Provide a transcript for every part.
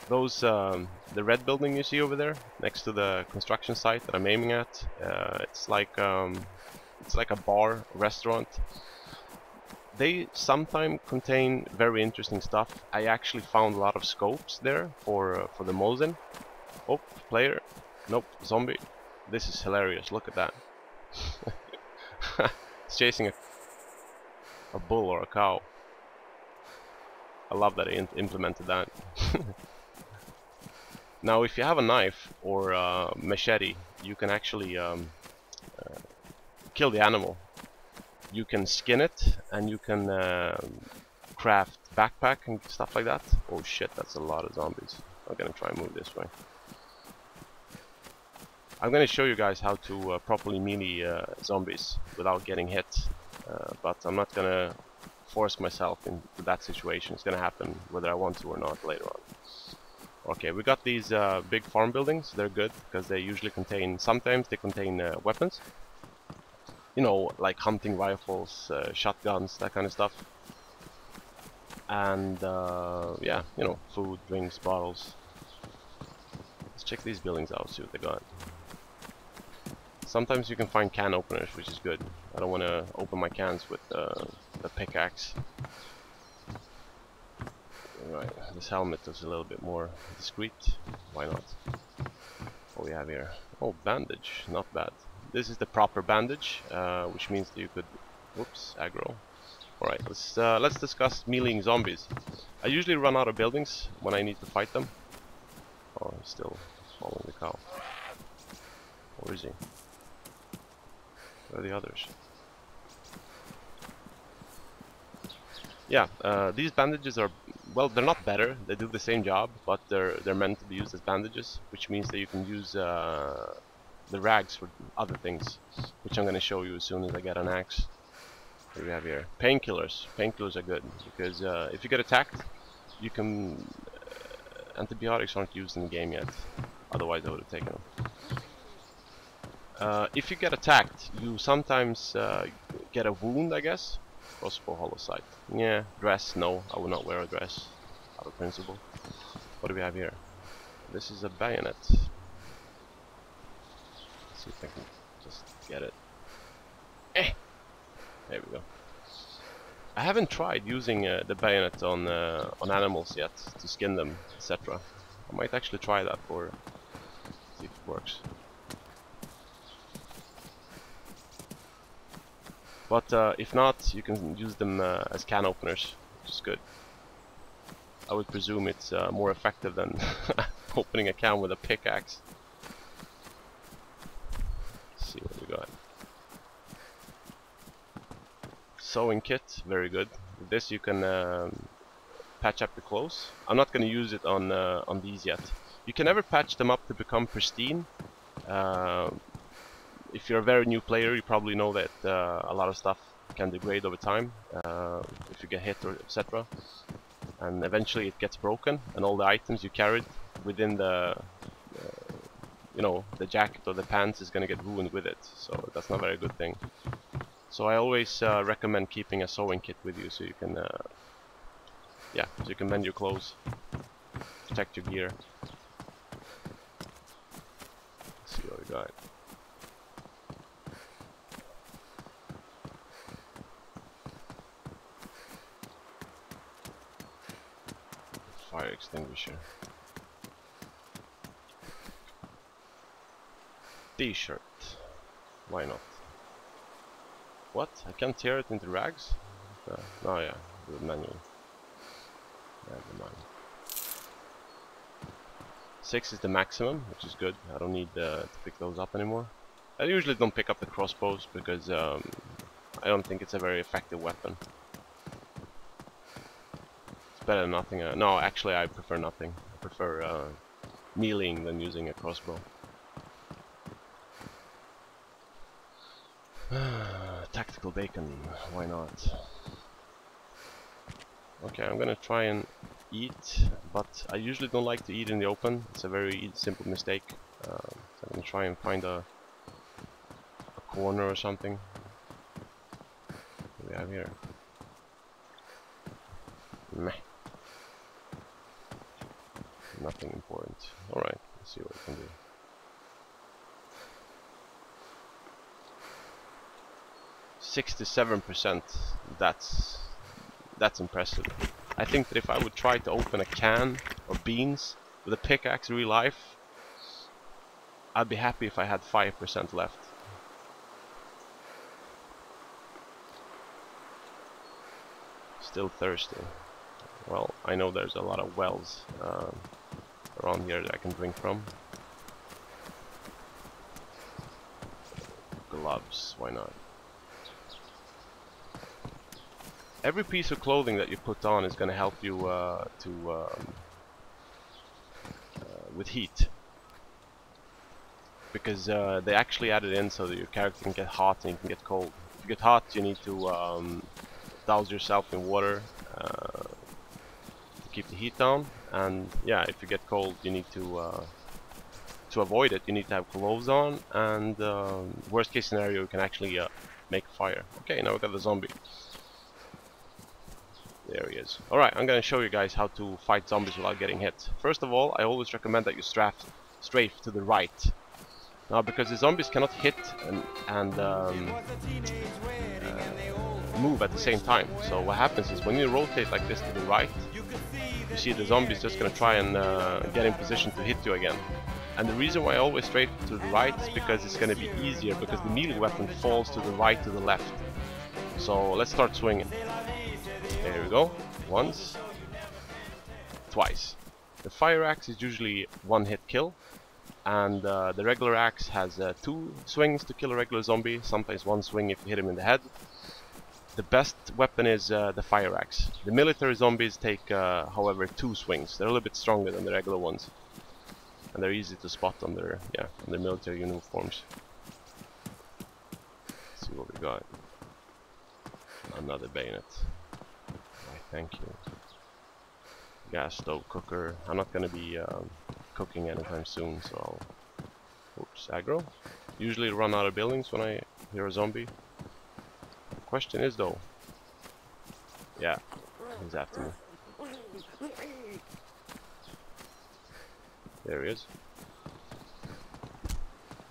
Those the red building you see over there next to the construction site that I'm aiming at, it's like a bar restaurant. They sometimes contain very interesting stuff. I actually found a lot of scopes there for the Mosin. Oh, player. Nope, zombie. This is hilarious. Look at that. It's chasing a bull or a cow. I love that they implemented that. Now, if you have a knife or a machete, you can actually kill the animal. You can skin it, and you can craft backpack and stuff like that. Oh shit, that's a lot of zombies. I'm gonna try and move this way. I'm gonna show you guys how to properly melee zombies without getting hit, but I'm not gonna force myself into that situation. It's gonna happen whether I want to or not later on. Okay, we got these big farm buildings. They're good because they usually contain, sometimes they contain weapons. You know, like hunting rifles, shotguns, that kind of stuff. And yeah, you know, food, drinks, bottles. Let's check these buildings out, see what they got. Sometimes you can find can openers, which is good. I don't want to open my cans with the pickaxe. Right, this helmet is a little bit more discreet. Why not? What we have here? Oh, bandage, not bad. This is the proper bandage, which means that you could. Whoops, aggro. All right, let's discuss meleeing zombies. I usually run out of buildings when I need to fight them. Oh, he's still following the cow. Where is he? Where are the others? Yeah, these bandages are, well, they're not better. They do the same job, but they're meant to be used as bandages, which means that you can use the rags for other things, which I'm going to show you as soon as I get an axe. What do we have here? Painkillers. Painkillers are good because if you get attacked, you can. Antibiotics aren't used in the game yet. Otherwise, I would have taken them. If you get attacked, you sometimes get a wound, I guess. Crossbow, hollow sight. Yeah, dress. No, I will not wear a dress. Out of principle. What do we have here? This is a bayonet. Let's see if I can just get it. There we go. I haven't tried using the bayonet on animals yet to skin them, etc. I might actually try that for see if it works. But if not, you can use them as can openers, which is good. I would presume it's more effective than opening a can with a pickaxe. Let's see what we got. Sewing kit, very good. With this you can patch up your clothes. I'm not going to use it on these yet. You can never patch them up to become pristine. If you're a very new player, you probably know that a lot of stuff can degrade over time if you get hit or etc. And eventually it gets broken, and all the items you carried within the you know, the jacket or the pants is going to get ruined with it. So that's not a very good thing. So I always recommend keeping a sewing kit with you, so you can yeah, so you can mend your clothes, protect your gear. Let's see what we got. Fire extinguisher. T-shirt. Why not? What? I can't tear it into rags? Oh yeah, do it manually. Never mind. 6 is the maximum, which is good. I don't need to pick those up anymore. I usually don't pick up the crossbows because I don't think it's a very effective weapon. It's better than nothing. No, actually I prefer nothing. I prefer meleeing than using a crossbow. Tactical bacon, why not? Okay, I'm gonna try and eat, but I usually don't like to eat in the open. It's a very simple mistake. So I'm gonna try and find a corner or something. What do we have here? Meh. nothing important. Alright, let's see what we can do. %67%. That's impressive. I think that if I would try to open a can of beans with a pickaxe in real life, I'd be happy if I had 5% left. Still thirsty. Well, I know there's a lot of wells around here that I can drink from. Gloves, why not? Every piece of clothing that you put on is going to help you with heat, because they actually added in so that your character can get hot and you can get cold. If you get hot, you need to douse yourself in water to keep the heat down, and yeah, if you get cold, you need to avoid it, you need to have clothes on, and worst case scenario, you can actually make a fire. Okay, now we got the zombie. There he is. Alright, I'm gonna show you guys how to fight zombies without getting hit. First of all, I always recommend that you strafe to the right. Now, because the zombies cannot hit and move at the same time. So what happens is when you rotate like this to the right, you see the zombie's just gonna try and get in position to hit you again. And the reason why I always strafe to the right is because it's gonna be easier, because the melee weapon falls to the right, to the left. So let's start swinging. There we go. Once. Twice. The fire axe is usually one hit kill, and the regular axe has 2 swings to kill a regular zombie, sometimes 1 swing if you hit him in the head. The best weapon is the fire axe. The military zombies take, however, 2 swings. They're a little bit stronger than the regular ones, and they're easy to spot on their military uniforms. Let's see what we got. Another bayonet. Thank you. Gas stove cooker. I'm not gonna be cooking anytime soon, so I'll... Oops, aggro. Usually run out of buildings when I hear a zombie. Question is though... Yeah, he's after me. There he is.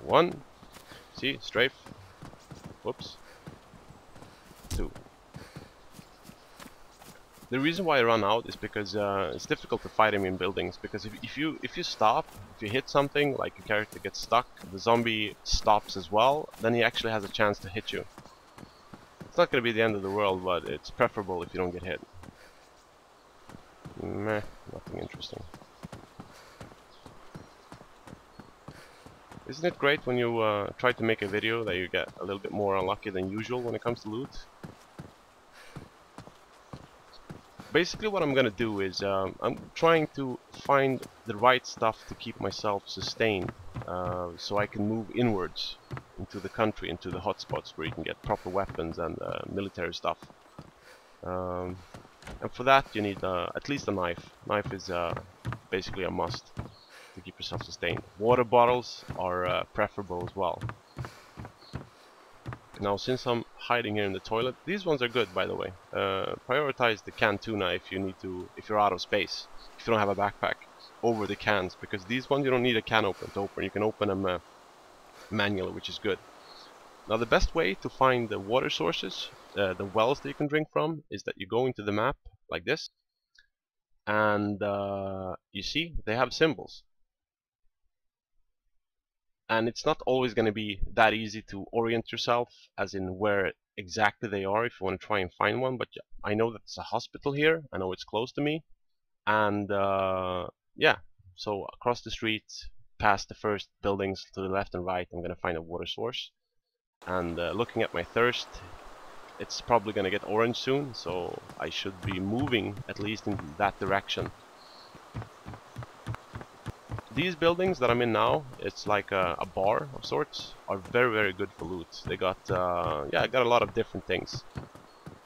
1. See, strafe. Whoops. 2. The reason why I run out is because it's difficult to fight him in buildings, because if you stop, if you hit something, like your character gets stuck, the zombie stops as well, then he actually has a chance to hit you. It's not going to be the end of the world, but it's preferable if you don't get hit. Meh, nothing interesting. Isn't it great when you try to make a video that you get a little bit more unlucky than usual when it comes to loot? Basically what I'm gonna do is I'm trying to find the right stuff to keep myself sustained, so I can move inwards into the country, into the hotspots where you can get proper weapons and military stuff. And for that you need at least a knife. Knife is basically a must to keep yourself sustained. Water bottles are preferable as well. Now, since I'm hiding here in the toilet, these ones are good, by the way. Prioritize the canned tuna if you're out of space, if you don't have a backpack, over the cans, because these ones you don't need a can opener to open. You can open them manually, which is good. Now, the best way to find the water sources, the wells that you can drink from, is that you go into the map like this, and you see they have symbols. And it's not always going to be that easy to orient yourself, as in where exactly they are if you want to try and find one, but I know that there's a hospital here, I know it's close to me, and yeah, so across the street, past the first buildings to the left and right, I'm going to find a water source. And looking at my thirst, it's probably going to get orange soon, so I should be moving at least in that direction. These buildings that I'm in now, it's like a bar of sorts, are very, very good for loot. They got, yeah, got a lot of different things.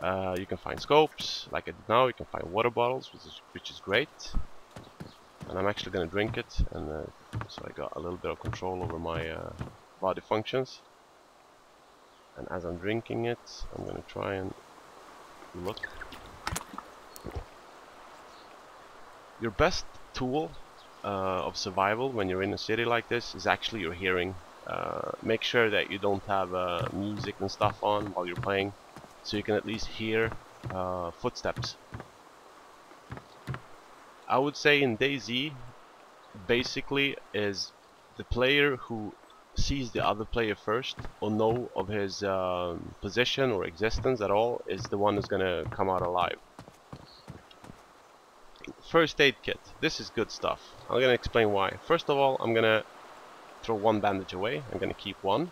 You can find scopes, like I did now. You can find water bottles, which is great. And I'm actually gonna drink it, and so I got a little bit of control over my body functions. And as I'm drinking it, I'm gonna try and look. Your best tool of survival when you're in a city like this is actually your hearing. Make sure that you don't have music and stuff on while you're playing, so you can at least hear footsteps. I would say in DayZ, basically is the player who sees the other player first or know of his position or existence at all is the one who's gonna come out alive. First aid kit. This is good stuff. I'm gonna explain why. First of all, I'm gonna throw one bandage away. I'm gonna keep one.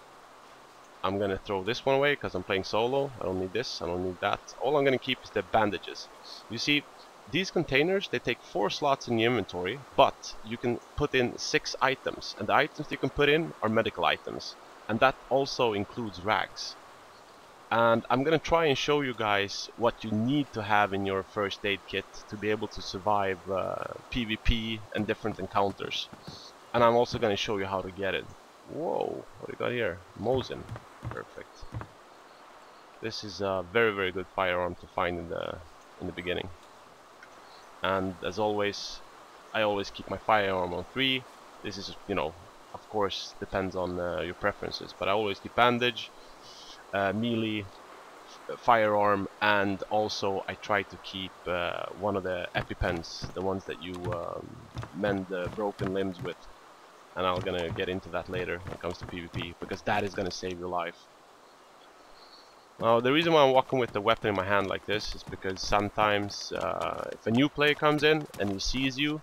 I'm gonna throw this one away because I'm playing solo. I don't need this, I don't need that. All I'm gonna keep is the bandages. You see, these containers, they take 4 slots in your inventory, but you can put in 6 items, and the items you can put in are medical items, and that also includes rags. And I'm gonna try and show you guys what you need to have in your first aid kit to be able to survive PvP and different encounters. And I'm also gonna show you how to get it. Whoa, what do we got here? Mosin. Perfect. This is a very, very good firearm to find in the beginning. And as always, I always keep my firearm on 3. This is, you know, of course depends on your preferences, but I always keep bandage, melee, firearm, and also I try to keep one of the EpiPens, the ones that you mend broken limbs with. And I'm gonna get into that later when it comes to PvP, because that is gonna save your life. Now, the reason why I'm walking with the weapon in my hand like this is because sometimes if a new player comes in and he sees you,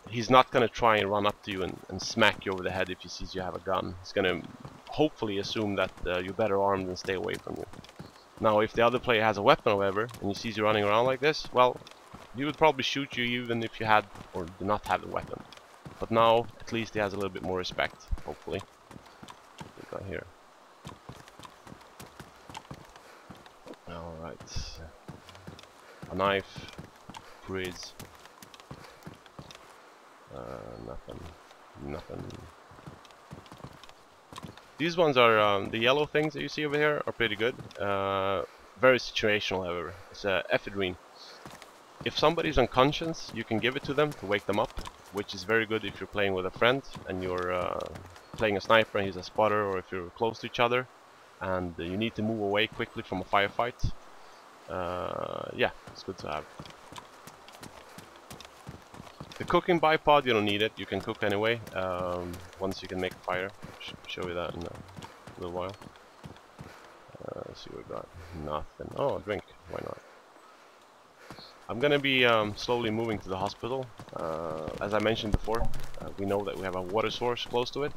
he's not gonna try and run up to you and smack you over the head if he sees you have a gun. He's gonna hopefully assume that you're better armed and stay away from you. Now, if the other player has a weapon, however, and he sees you running around like this, well, he would probably shoot you even if you had or do not have the weapon. But now, at least he has a little bit more respect, hopefully. What we got here? Alright. A knife. Frizz. Nothing. These ones are, the yellow things that you see over here are pretty good. Very situational, however. It's ephedrine. If somebody's unconscious, you can give it to them to wake them up, which is very good if you're playing with a friend and you're playing a sniper and he's a spotter, or if you're close to each other and you need to move away quickly from a firefight. Yeah, it's good to have. The cooking bipod, you don't need it, you can cook anyway, once you can make a fire. Show you that in a little while. Let's see what we got. Nothing. Oh, a drink, why not? I'm gonna be slowly moving to the hospital. As I mentioned before, we know that we have a water source close to it,